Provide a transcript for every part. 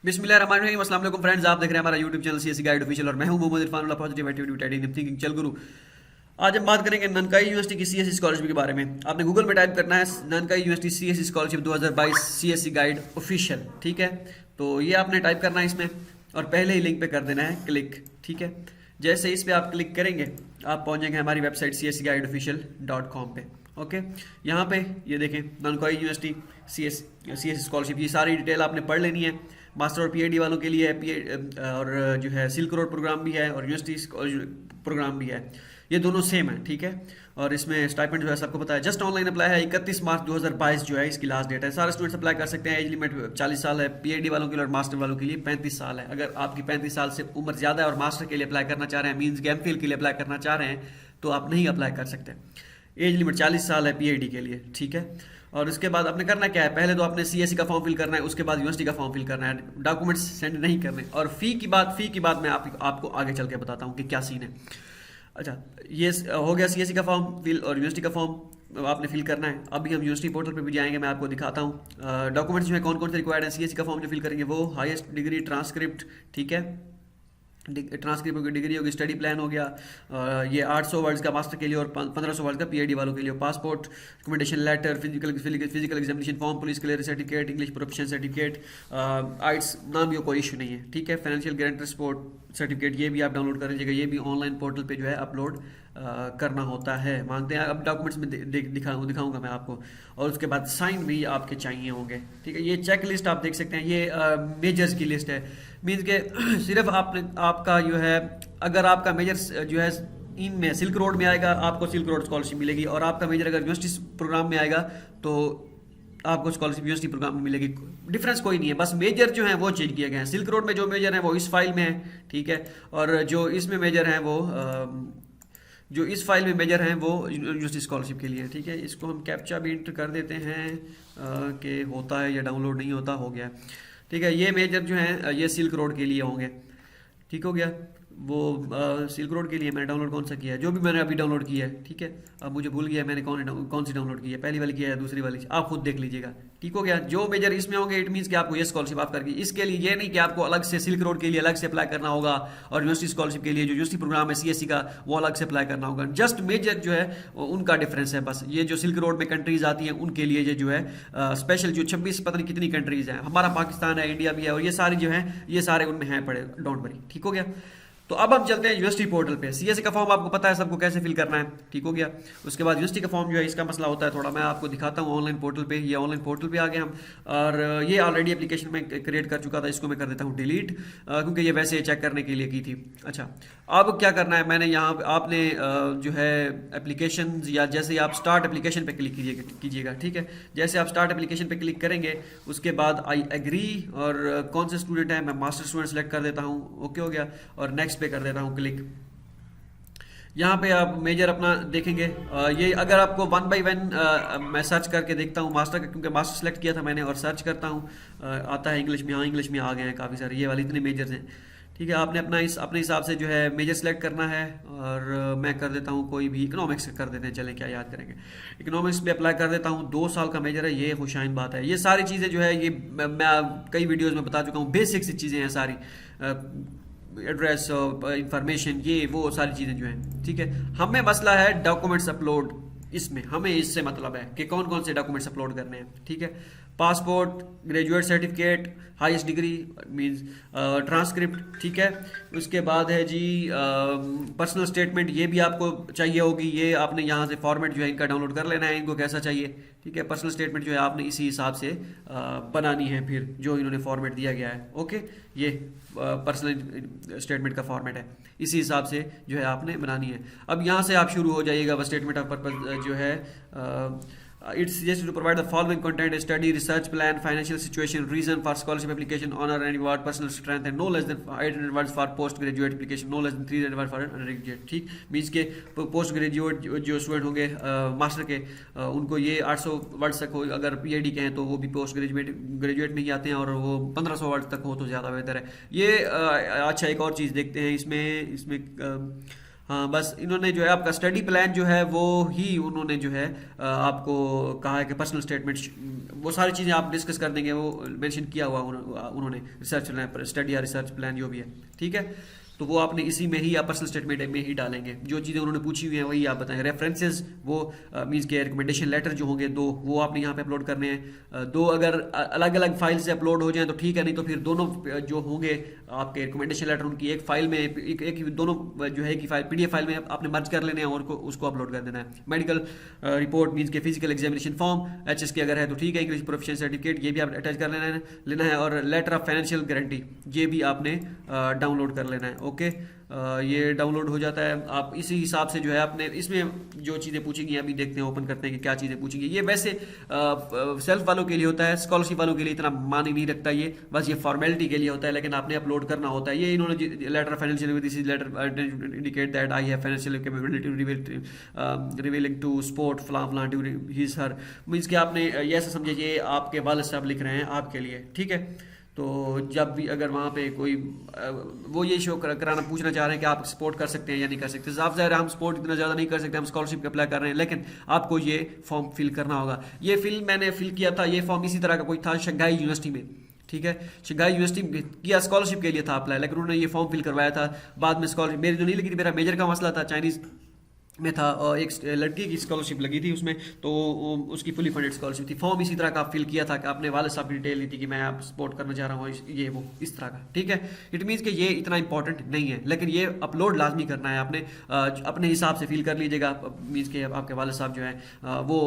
बिस्मिल्लाहिर्रहमानिर्रहीम। अस्सलाम वालेकुम फ्रेंड्स, आप देख रहे हैं हमारा YouTube channel CSC guide official और मैं हूं Mohammad Irfan positive attitude team चल गुरु। आज हम बात करेंगे ननकाई यूनिवर्सिटी की सीएससी स्कॉलरशिप के बारे में। आपने गूगल में टाइप करना है Nankai university CSC scholarship 2022 CSC guide official, ठीक है। तो ये आपने टाइप करना है इसमें और पहले ही लिंक पे कर देना है क्लिक, ठीक है। जैसे इस पे आप क्लिक करेंगे आप पहुंचेंगे हमारी वेबसाइट cscguideofficial.com पे। ओके, यहाँ पे ये देखें ननकाई यूनिवर्सिटी सीएससी स्कॉलरशिप, ये सारी डिटेल आपने पढ़ लेनी है। मास्टर और पीएचडी वालों के लिए और जो है सिल्क रोड प्रोग्राम भी है और यूनिवर्सिटी प्रोग्राम भी है, ये दोनों सेम है, ठीक है। और इसमें स्टाइपेंड जो है सबको पता है। जस्ट ऑनलाइन अप्लाई है, 31 मार्च 2022 जो है इसकी लास्ट डेट है। सारे स्टूडेंट्स अप्लाई कर सकते हैं। एज लिमिट 40 साल है पीएचडी वालों के लिए और मास्टर वालों के लिए 35 साल है। अगर आपकी 35 साल से उम्र ज़्यादा है और मास्टर के लिए अप्लाई करना चाह रहे हैं, मीन्स एमफिल के लिए अप्लाई करना चाह रहे हैं, तो आप नहीं अप्लाई कर सकते। एज लिमिट 40 साल है पीएचडी के लिए, ठीक है। और उसके बाद आपने करना क्या है, पहले तो आपने सीएससी का फॉर्म फिल करना है, उसके बाद यूनिवर्सिटी का फॉर्म फिल करना है, डॉक्यूमेंट्स सेंड नहीं करने। और फी की बात मैं आपको आगे चल के बताता हूँ कि क्या सीन है। अच्छा, ये हो गया सीएससी का फॉर्म फिल और यूनिवर्सिटी का फॉर्म आपने फिल करना है। अभी हम यूनिवर्सिटी पोर्टल पे भी जाएंगे, मैं आपको दिखाता हूँ डॉक्यूमेंट्स जो है कौन कौन से रिक्वायर्ड है। सीएससी का फॉर्म जो फिल करेंगे वो हाईएस्ट डिग्री ट्रांसक्रिप्ट, ठीक है, ट्रांसक्रिप्ट होगी, डिग्री होगी, स्टडी प्लान हो गया, ये 800 वर्ड्स का मास्टर के लिए और 1500 वर्ड्स का पीएचडी वालों के लिए, passport, recommendation letter, physical examination form, police clear certificate, English proficiency certificate, IELTS नाम भी कोई इशू नहीं है, ठीक है। फाइनेंशियल गारंटर सपोर्ट सर्टिफिकेट ये भी आप डाउनलोड कर लीजिएगा, ये भी ऑनलाइन पोर्टल पे जो है अपलोड करना होता है, मांगते हैं। अब डॉक्यूमेंट्स में दिखाऊंगा मैं आपको। और उसके बाद साइन भी आपके चाहिए होंगे, ठीक है। ये चेक लिस्ट आप देख सकते हैं, ये मेजर्स की लिस्ट है। मीन्स के सिर्फ आपका जो है, अगर आपका मेजर जो है इनमें सिल्क रोड में आएगा आपको सिल्क रोड स्कॉलरशिप मिलेगी, और आपका मेजर अगर यूनिवर्सिटी प्रोग्राम में आएगा तो आपको स्कॉलरशिप यूनिवर्सिटी प्रोग्राम में मिलेगी। डिफरेंस कोई नहीं है, बस मेजर जो है वो चेंज किए गए हैं। सिल्क रोड में जो मेजर है वो इस फाइल में है, ठीक है। और जो इसमें मेजर है वो जो इस फाइल में मेजर हैं वो यूनिवर्सिटी स्कॉलरशिप के लिए, ठीक है। इसको हम कैप्चा भी इंटर कर देते हैं कि होता है या डाउनलोड नहीं होता, हो गया, ठीक है। ये मेजर जो हैं ये सिल्क रोड के लिए होंगे, ठीक हो गया। वो सिल्क रोड के लिए मैंने डाउनलोड कौन सा किया है, जो भी मैंने अभी डाउनलोड किया है, ठीक है। अब मुझे भूल गया मैंने कौन सी डाउनलोड की है, पहली वाली की है दूसरी वाली, आप खुद देख लीजिएगा, ठीक हो गया। जो मेजर इसमें होंगे इट मीन्स कि आपको ये स्कॉलरशिप आप करके, इसके लिए ये नहीं कि आपको अलग से सिल्क रोड के लिए अलग से अप्लाई करना होगा और यूनिवर्सिटी स्कॉलरशिप के लिए जो यूनिवर्सिटी प्रोग्राम है सीएससी का वो अलग से अप्लाई करना होगा। जस्ट मेजर जो है उनका डिफरेंस है बस। ये जो सिल्क रोड में कंट्रीज आती हैं उनके लिए ये जो है स्पेशल जो 26 पता नहीं कितनी कंट्रीज हैं, हमारा पाकिस्तान है, इंडिया भी है, और ये सारी जो है ये सारे उनमें हैं पड़े, डोंट वरी, ठीक हो गया। तो अब हम चलते हैं यूनिवर्सिटी पोर्टल पे। सीएससी का फॉर्म आपको पता है सबको कैसे फिल करना है, ठीक हो गया। उसके बाद यूनिवर्सिटी का फॉर्म जो है इसका मसला होता है थोड़ा, मैं आपको दिखाता हूँ ऑनलाइन पोर्टल पे। ये ऑनलाइन पोर्टल पे आ गए हम, और ये ऑलरेडी एप्लीकेशन में क्रिएट कर चुका था, इसको मैं कर देता हूँ डिलीट, क्योंकि ये वैसे चेक करने के लिए की थी। अच्छा, अब क्या करना है, मैंने यहाँ आपने जो है एप्लीकेशन या जैसे आप स्टार्ट एप्लीकेशन पे क्लिक कीजिएगा, ठीक है। जैसे आप स्टार्ट एप्लीकेशन पे क्लिक करेंगे उसके बाद आई एग्री, और कौन से स्टूडेंट है, मैं मास्टर स्टूडेंट सेलेक्ट कर देता हूँ, ओके हो गया, और नेक्स्ट पे कर देता हूँ क्लिक। यहाँ पे आप मेजर अपना देखेंगे। ये अगर आपको 1 बाई 1 मैं सर्च करके देखता हूँ मास्टर का, क्योंकि मास्टर सेलेक्ट किया था मैंने, और सर्च करता हूँ आता है इंग्लिश में। हाँ, इंग्लिश में आ गए हैं काफ़ी सारे, ये वाले इतने मेजर्स हैं, ठीक है। आपने अपने हिसाब से जो है मेजर सेलेक्ट करना है, और मैं कर देता हूँ कोई भी, इकोनॉमिक्स कर देते हैं, चलें क्या याद करेंगे, इकोनॉमिक्स पे अप्लाई कर देता हूँ। 2 साल का मेजर है, ये खुशाइन बात है। ये सारी चीज़ें जो है ये मैं कई वीडियोज़ में बता चुका हूँ, बेसिक सी चीज़ें हैं सारी, एड्रेस, इंफॉर्मेशन, ये वो सारी चीज़ें जो हैं, ठीक है। हमें मसला है डॉक्यूमेंट्स अपलोड, इसमें हमें इससे मतलब है कि कौन कौन से डॉक्यूमेंट्स अपलोड करने हैं, ठीक है। Passport, graduate certificate, highest degree means transcript, ठीक है। उसके बाद है जी पर्सनल स्टेटमेंट, ये भी आपको चाहिए होगी। ये आपने यहाँ से फॉर्मेट जो है इनका डाउनलोड कर लेना है, इनको कैसा चाहिए, ठीक है। पर्सनल स्टेटमेंट जो है आपने इसी हिसाब से बनानी है, फिर जो इन्होंने फॉर्मेट दिया गया है, ओके। ये पर्सनल स्टेटमेंट का फॉर्मेट है, इसी हिसाब से जो है आपने बनानी है। अब यहाँ से आप शुरू हो जाइएगा। बस स्टेटमेंट ऑफ पर्पस जो है it's suggested to provide the following content: a study, research plan, financial situation, reason for scholarship application, honor and reward, personal strength, and no less than 800 words for postgraduate application, no less than 300 words for undergraduate, ठीक। Means के post graduate जो student होंगे master के, उनको ये 800 words तक हो, अगर पीएचडी के हैं तो वो भी पोस्ट ग्रेजुएट में ही आते हैं, और वो 1500 वर्ड्स तक हो तो ज़्यादा बेहतर है। ये अच्छा, एक और चीज़ देखते हैं इसमें हाँ, बस इन्होंने जो है आपका स्टडी प्लान जो है वो ही उन्होंने जो है आपको कहा है कि पर्सनल स्टेटमेंट वो सारी चीज़ें आप डिस्कस कर देंगे, वो मेंशन किया हुआ उन्होंने रिसर्च स्टडी या रिसर्च प्लान जो भी है, ठीक है। तो वो आपने इसी में ही या पर्सनल स्टेटमेंट में ही डालेंगे, जो चीज़ें उन्होंने पूछी हुई हैं वही आप बताएं। रेफरेंसेस वो मींस के रिकमेंडेशन लेटर जो होंगे दो, वो आपने यहाँ पे अपलोड करने हैं। दो अगर अलग अलग फाइल से अपलोड हो जाएं तो ठीक है, नहीं तो फिर दोनों जो होंगे आपके रिकमेंडेशन लेटर उनकी एक फाइल में एक दोनों जो है कि फाइल पीडीएफ फाइल में आपने मर्ज कर लेने हैं और उसको अपलोड कर देना है। मेडिकल रिपोर्ट मींस के फिजिकल एग्जामिनेशन फॉर्म एचएस के अगर है तो ठीक है, इंग्लिश प्रोफिशिएंसी सर्टिफिकेट ये भी आप अटैच कर लेना है और लेटर ऑफ फाइनेंशियल गारंटी ये भी आपने डाउनलोड कर लेना है। ओके, ये डाउनलोड हो जाता है। आप इसी हिसाब से जो है आपने इसमें जो चीज़ें पूछेंगी अभी देखते हैं, ओपन करते हैं कि क्या चीज़ें पूछेंगी। ये वैसे सेल्फ वालों के लिए होता है, स्कॉलरशिप वालों के लिए इतना मानी नहीं रखता ये, बस ये फॉर्मेलिटी के लिए होता है, लेकिन आपने अपलोड करना होता है। ये इन्होंने letter financial this is letter indicate that I have financial capability revealing to support फलां फलां ड्यूरिंग हिज हर, मीन्स कि आपने ये ऐसा समझे ये आपके वालिद साहब लिख रहे हैं आपके लिए, ठीक है। तो जब भी अगर वहाँ पे कोई वो ये शो कराना पूछना चाह रहे हैं कि आप सपोर्ट कर सकते हैं या नहीं कर सकते, साफ ज़ाहिर है हम सपोर्ट इतना ज़्यादा नहीं कर सकते, हम स्कॉलरशिप अप्लाई कर रहे हैं, लेकिन आपको ये फॉर्म फिल करना होगा। ये मैंने फिल किया था, ये फॉर्म इसी तरह का कोई था शंघाई यूनिवर्सिटी में, ठीक है। शंघाई यूनिवर्सिटी में किया, स्कॉलरशिप के लिए था अप्लाई, लेकिन उन्होंने ये फॉर्म फिल करवाया था। बाद में स्कॉलरशिप मेरी तो नहीं लगी थी, मेरा मेजर का मसला था, चाइनीज़ में था और एक लड़की की स्कॉलरशिप लगी थी उसमें, तो उसकी फुली फंडेड स्कॉलरशिप थी। फॉर्म इसी तरह का फिल किया था कि आपने वालिद साहब की डिटेल ली थी कि मैं आप सपोर्ट करना चाह रहा हूँ, ये वो इस तरह का, ठीक है। इट मीन्स कि ये इतना इंपॉर्टेंट नहीं है, लेकिन ये अपलोड लाजमी करना है आपने, अपने हिसाब से फिल कर लीजिएगा। मीन्स के आपके वालिद साहब जो है वो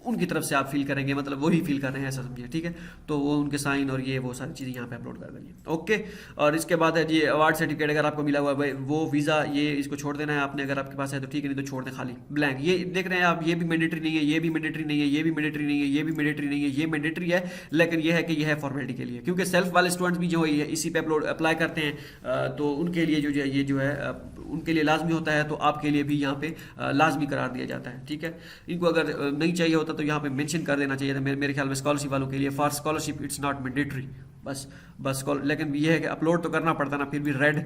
उनकी तरफ से आप फील करेंगे, मतलब वही फील कर रहे हैं ऐसा समझिए, ठीक है। तो वो उनके साइन और ये वो सारी चीज़ें यहाँ पे अपलोड कर देंगे। ओके, और इसके बाद है जी अवार्ड सर्टिफिकेट अगर आपको मिला हुआ है वो वीज़ा, ये इसको छोड़ देना है आपने, अगर आपके पास है तो ठीक है, नहीं तो छोड़ दें खाली ब्लैंक। ये देख रहे हैं आप, ये भी मैंडेटरी नहीं है, ये भी मैंडेटरी नहीं है, ये भी मैंडेटरी नहीं है, ये भी मैंडेटरी नहीं है, ये मैंडेटरी है, लेकिन ये है कि यह है फॉर्मेलिटी के लिए, क्योंकि सेल्फ वाले स्टूडेंट्स भी जो है इसी पे अप्लाई करते हैं, तो उनके लिए जो ये जो है उनके लिए लाजमी होता है, तो आपके लिए भी यहाँ पे लाजमी करार दिया जाता है, ठीक है। इनको अगर नहीं चाहिए होता तो यहाँ पे मेंशन कर देना चाहिए था मेरे ख्याल में स्कॉलरशिप वालों के लिए, for scholarship it's not mandatory, बस लेकिन ये है कि अपलोड तो करना पड़ता ना, फिर भी रेड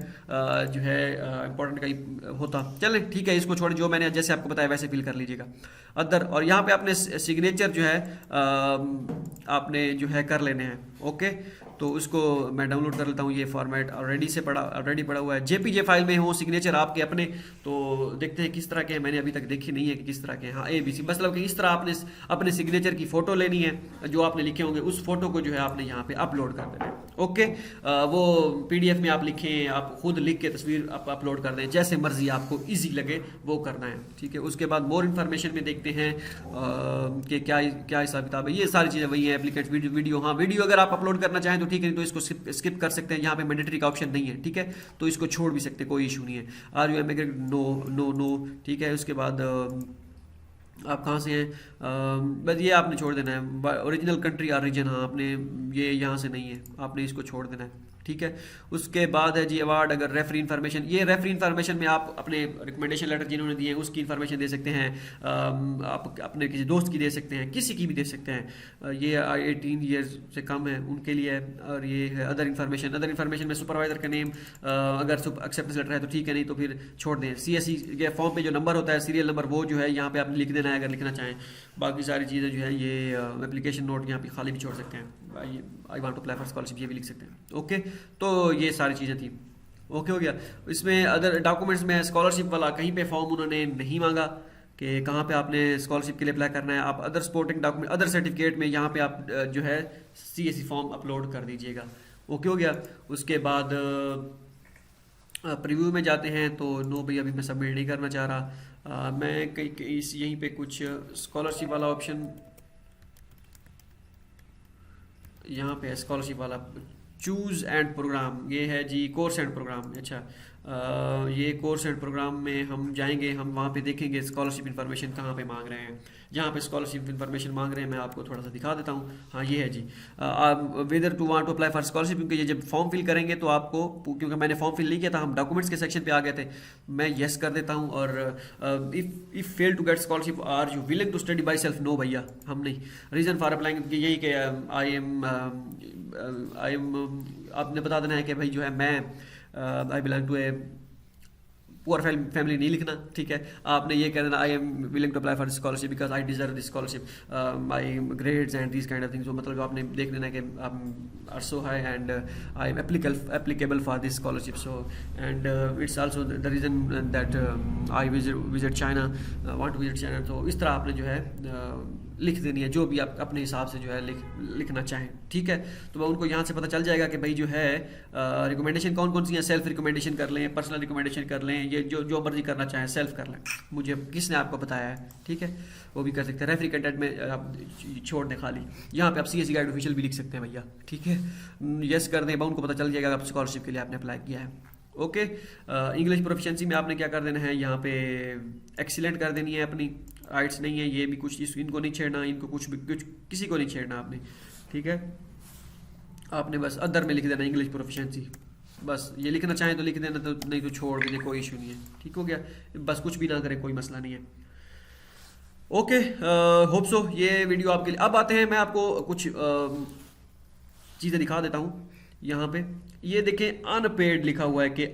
जो है इंपॉर्टेंट का ही होता। चलें ठीक है, इसको छोड़, जो मैंने जैसे आपको बताया वैसे फिल कर लीजिएगा अदर। और यहाँ पे आपने सिग्नेचर जो है आपने जो है कर लेने हैं। ओके, तो उसको मैं डाउनलोड कर लेता हूँ, ये फॉर्मेट ऑलरेडी पड़ा हुआ है, जेपीजे फाइल में हो सिग्नेचर आपके अपने। तो देखते हैं किस तरह के हैं, मैंने अभी तक देखी नहीं है कि किस तरह के हैं। हाँ, ABC मतलब कि इस तरह आपने अपने सिग्नेचर की फ़ोटो लेनी है, जो आपने लिखे होंगे उस फोटो को जो है आपने यहाँ पे अपलोड कर देना है। ओके, वो PDF में आप लिखें, आप खुद लिख के तस्वीर आप अपलोड कर दें, जैसे मर्जी आपको ईजी लगे वो करना है, ठीक है। उसके बाद मोर इन्फॉर्मेशन में देखते हैं कि क्या हिसाब किताब है। ये सारी चीज़ें वही हैं, एप्लीकेंट वीडियो, हाँ वीडियो अगर आप अपलोड करना चाहें तो ठीक है, नहीं तो इसको स्किप कर सकते हैं, यहाँ पे मैंडेटरी का ऑप्शन नहीं है, ठीक है। तो इसको छोड़ भी सकते, कोई इशू नहीं है। RUM नो, ठीक है। उसके बाद आप कहाँ से हैं, बस ये आपने छोड़ देना है। ओरिजिनल कंट्री और रीजन, हाँ आपने ये यहाँ से नहीं है, आपने इसको छोड़ देना है, ठीक है। उसके बाद है जी अवार्ड, अगर रेफरी इन्फॉर्मेशन, ये रेफरी इन्फॉर्मेशन में आप अपने रिकमेंडेशन लेटर जिन्होंने दिए हैं उसकी इन्फॉर्मेशन दे सकते हैं, आप अपने किसी दोस्त की दे सकते हैं, किसी की भी दे सकते हैं। ये 18 ईयर्स से कम है उनके लिए है। और ये है अदर इन्फॉर्मेशन में सुपरवाइजर का नेम, अगर एक्सेप्टेंस लेटर है तो ठीक है, नहीं तो फिर छोड़ दें। CSE के फॉर्म पे जो नंबर होता है, सीरियल नंबर, वो जो है यहाँ पे आप लिख देना है अगर लिखना चाहें। बाकी सारी चीज़ें जो है ये एप्लीकेशन नोट यहाँ पे खाली भी छोड़ सकते हैं, I want to apply for scholarship ये भी लिख सकते हैं। ओके, तो ये सारी चीज़ें थी। ओके हो गया। इसमें अदर डॉक्यूमेंट्स में स्कॉलरशिप वाला कहीं पे फॉर्म उन्होंने नहीं मांगा कि कहाँ पे आपने स्कॉलरशिप के लिए अप्लाई करना है। आप other supporting document, other certificate में यहाँ पे आप जो है CSE फॉर्म अपलोड कर दीजिएगा। ओके हो गया। उसके बाद प्रीव्यू में जाते हैं तो नो भाई अभी मैं सबमिट नहीं करना चाह रहा। मैं कहीं यहीं पे कुछ स्कॉलरशिप वाला ऑप्शन, यहाँ पे स्कॉलरशिप वाला चूज़ एंड प्रोग्राम, ये है जी कोर्स एंड प्रोग्राम। अच्छा, ये कोर्स एंड प्रोग्राम में हम जाएंगे, हम वहाँ पे देखेंगे स्कॉलरशिप इन्फॉर्मेशन कहाँ पे मांग रहे हैं। जहाँ पे स्कॉलरशिप इन्फॉर्मेशन मांग रहे हैं मैं आपको थोड़ा सा दिखा देता हूँ। हाँ, ये है जी whether to want to apply for scholarship, क्योंकि ये जब फॉर्म फिल करेंगे तो आपको, क्योंकि मैंने फॉर्म फिल नहीं किया था, हम डॉक्यूमेंट्स के सेक्शन पे आ गए थे, मैं येस कर देता हूँ। और if fail to get scholarship are you willing to study by self, no भैया हम नहीं। रीज़न फॉर अप्लाइंग यही कि आई एम आपने बता देना है कि भाई जो है मैं I belong to a poor family नहीं लिखना, ठीक है। आपने ये कह देना I am willing to apply for this scholarship because I deserve this scholarship, my grades and this kind of things. मतलब आपने देख लेना कि are so high and I am applicable for this scholarship, so and it's also the reason that I visit China, want to visit China. तो इस तरह आपने जो है लिख देनी है, जो भी आप अपने हिसाब से जो है लिखना चाहें, ठीक है। तो वह उनको यहाँ से पता चल जाएगा कि भाई जो है रिकमेंडेशन कौन कौन सी हैं। सेल्फ रिकमेंडेशन कर लें, पर्सनल रिकमेंडेशन कर लें, ये जो मर्जी करना चाहें सेल्फ कर लें, मुझे किसने आपको बताया है, ठीक है, वो भी कर सकते हैं। रेफरी कंटेंट में आप छोड़ दें खाली, यहाँ पे आप CSE गाइड ऑफिशियल भी लिख सकते हैं भैया, ठीक है। यस कर दें, उनको पता चल जाएगा आप स्कॉलरशिप के लिए आपने अप्लाई किया है। ओके, इंग्लिश प्रोफिशिएंसी में आपने क्या कर देना है, यहाँ पे एक्सीलेंट कर देनी है अपनी। राइट्स नहीं है ये भी कुछ, इनको नहीं छेड़ना, इनको कुछ किसी को नहीं छेड़ना आपने, ठीक है। आपने बस अदर में लिख देना इंग्लिश प्रोफिशिएंसी, बस ये लिखना चाहें तो लिख देना, तो नहीं तो छोड़ भी दें, कोई इशू नहीं है, ठीक हो गया। बस कुछ भी ना करें, कोई मसला नहीं है। ओके, होप सो ये वीडियो आपके लिए। अब आते हैं, मैं आपको कुछ चीज़ें दिखा देता हूँ। यहाँ पे ये देखें अनपेड लिखा हुआ है कि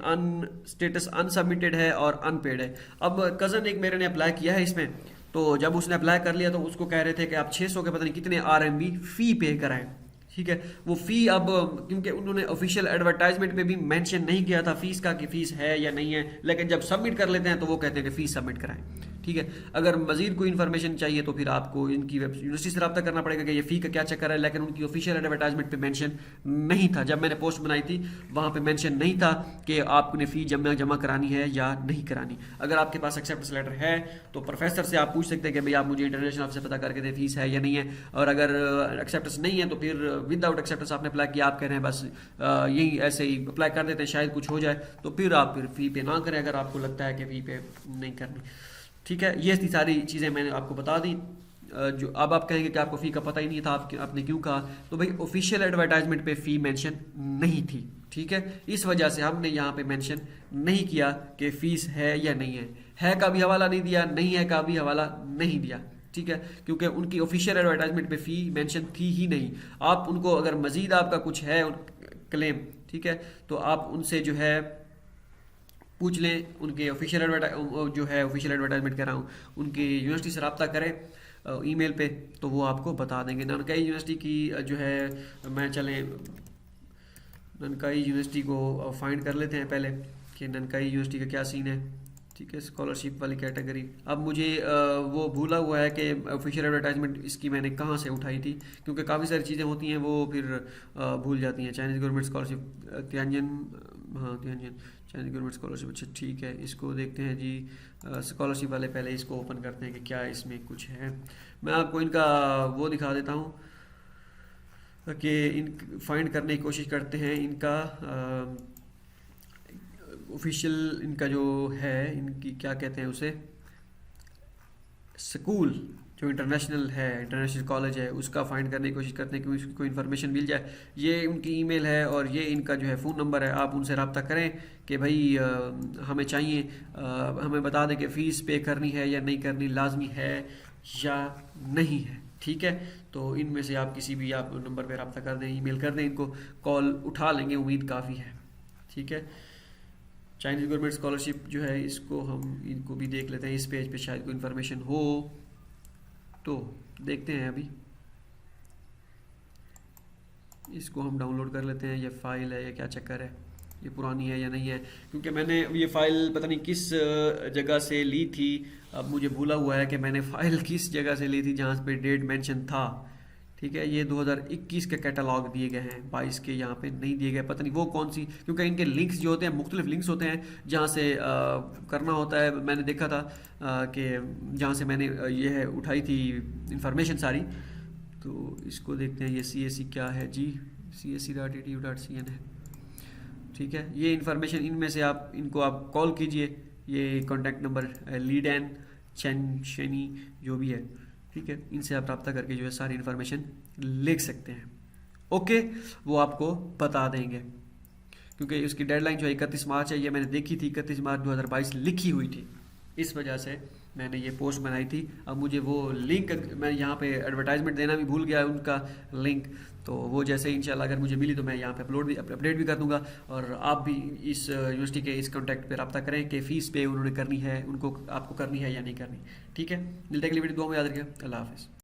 स्टेटस अनसबमिटेड है और अनपेड है। अब कज़न एक मेरे ने अप्लाई किया है इसमें, तो जब उसने अप्लाई कर लिया तो उसको कह रहे थे कि आप 600 के पता नहीं कितने RMB फ़ी पे कराएं, ठीक है। वो फ़ी अब क्योंकि उन्होंने ऑफिशियल एडवर्टाइजमेंट पे भी मेंशन नहीं किया था फीस का कि फ़ीस है या नहीं है, लेकिन जब सबमिट कर लेते हैं तो वो कहते हैं कि फ़ीस सबमिट कराएं, ठीक है। अगर मजीद कोई इन्फॉर्मेशन चाहिए तो फिर आपको इनकी यूनिवर्सिटी से रब्ता करना पड़ेगा कि ये फ़ी का क्या चक्कर है, लेकिन उनकी ऑफिशियल एडवर्टाइजमेंट पे मेंशन नहीं था। जब मैंने पोस्ट बनाई थी वहाँ पे मेंशन नहीं था कि आपने फ़ी जमा करानी है या नहीं करानी। अगर आपके पास एक्सेप्टेंस लेटर है तो प्रोफेसर से आप पूछ सकते हैं कि भाई आप मुझे इंटरनेशनल ऑफिस से पता करके दें फ़ीस है या नहीं है, और अगर एक्सेप्टेंस नहीं है तो फिर विदाउट एक्सेप्टेंस आपने अप्लाई किया, आप कह रहे हैं बस यही ऐसे ही अप्लाई कर देते हैं शायद कुछ हो जाए, तो फिर आप फ़ी पे ना करें अगर आपको लगता है कि फ़ी पे नहीं करनी, ठीक है। ये सारी चीज़ें मैंने आपको बता दी। जो अब आप कहेंगे कि आपको फ़ी का पता ही नहीं था, आपने क्यों कहा, तो भाई ऑफिशियल एडवर्टाइजमेंट पे फ़ी मेंशन नहीं थी, ठीक है। इस वजह से हमने यहाँ पे मेंशन नहीं किया कि फ़ीस है या नहीं है का भी हवाला नहीं दिया, नहीं है का भी हवाला नहीं दिया, ठीक है, क्योंकि उनकी ऑफिशियल एडवर्टाइजमेंट पे फ़ी मेंशन थी ही नहीं। आप उनको अगर मज़ीद आपका कुछ है क्लेम, ठीक है, तो आप उनसे जो है पूछ लें, उनके ऑफिशियल एडवर्टाइजमेंट कह रहा हूँ, उनकी यूनिवर्सिटी से रब्ता करें ईमेल पे, तो वो आपको बता देंगे। ननकाई यूनिवर्सिटी की जो है, मैं चलें ननकाई यूनिवर्सिटी को फाइंड कर लेते हैं पहले कि ननकाई यूनिवर्सिटी का क्या सीन है, ठीक है। स्कॉलरशिप वाली कैटेगरी, अब मुझे वो भूला हुआ है कि ऑफिशियल एडवर्टाइजमेंट इसकी मैंने कहाँ से उठाई थी, क्योंकि काफ़ी सारी चीज़ें होती हैं वो फिर भूल जाती हैं। चाइनीज़ गवर्नमेंट स्कॉलरशिप तियानजन, हाँ तियानजन चाइनीज़ गवर्नमेंट स्कॉलरशिप, अच्छा ठीक है, इसको देखते हैं जी। स्कॉलरशिप वाले पहले इसको ओपन करते हैं कि क्या इसमें कुछ है। मैं आपको इनका वो दिखा देता हूँ कि इन फाइंड करने की कोशिश करते हैं इनका ऑफिशियल, इनका जो है, इनकी क्या कहते हैं उसे, स्कूल जो इंटरनेशनल है, इंटरनेशनल कॉलेज है, उसका फाइंड करने की कोशिश करते हैं कि उसकी कोई इन्फॉर्मेशन मिल जाए। ये उनकी ईमेल है और ये इनका जो है फ़ोन नंबर है, आप उनसे रब्ता करें कि भाई हमें चाहिए, हमें बता दें कि फ़ीस पे करनी है या नहीं करनी, लाजमी है या नहीं है, ठीक है। तो इनमें से आप किसी भी आप नंबर पर रब्ता कर दें, ईमेल कर दें, इनको कॉल उठा लेंगे, उम्मीद काफ़ी है, ठीक है। चाइनीज़ गवर्नमेंट स्कॉलरशिप जो है, इसको हम इनको भी देख लेते हैं, इस पेज पे शायद कोई इन्फॉर्मेशन हो तो देखते हैं। अभी इसको हम डाउनलोड कर लेते हैं, ये फ़ाइल है, ये क्या चक्कर है, ये पुरानी है या नहीं है, क्योंकि मैंने ये फ़ाइल पता नहीं किस जगह से ली थी, अब मुझे भूला हुआ है कि मैंने फ़ाइल किस जगह से ली थी जहाँ पे डेट मेंशन था, ठीक है। ये 2021 के कैटलॉग दिए गए हैं, 22 के यहाँ पे नहीं दिए गए, पता नहीं वो कौन सी, क्योंकि इनके लिंक्स जो होते हैं मुख्तलिफ लिंक्स होते हैं जहाँ से करना होता है। मैंने देखा था कि जहाँ से मैंने ये है उठाई थी इंफॉर्मेशन सारी, तो इसको देखते हैं। ये CSE क्या है जी, CSE.edu.cn है, ठीक है। ये इन्फॉर्मेशन इनमें से आप इनको आप कॉल कीजिए, ये कॉन्टैक्ट नंबर लीडैन शेनी जो भी है, ठीक है, इनसे आप रब्ता करके जो है सारी इन्फॉर्मेशन लिख सकते हैं। ओके, वो आपको बता देंगे, क्योंकि उसकी डेडलाइन जो है 31 मार्च है, ये मैंने देखी थी 31 मार्च 2022 लिखी हुई थी, इस वजह से मैंने ये पोस्ट बनाई थी। अब मुझे वो लिंक, मैं यहाँ पे एडवर्टाइजमेंट देना भी भूल गया उनका लिंक, तो वो जैसे इंशाल्लाह अगर मुझे मिली तो मैं यहाँ पे अपडेट भी कर दूंगा। और आप भी इस यूनिवर्सिटी के इस कॉन्टैक्ट पे रब्ता करें कि फ़ीस पे उन्होंने करनी है, उनको आपको करनी है या नहीं करनी। ठीक है, मिलते हैं अगली वीडियो, दुआ में याद रखिएगा। अल्लाह हाफ़िज़।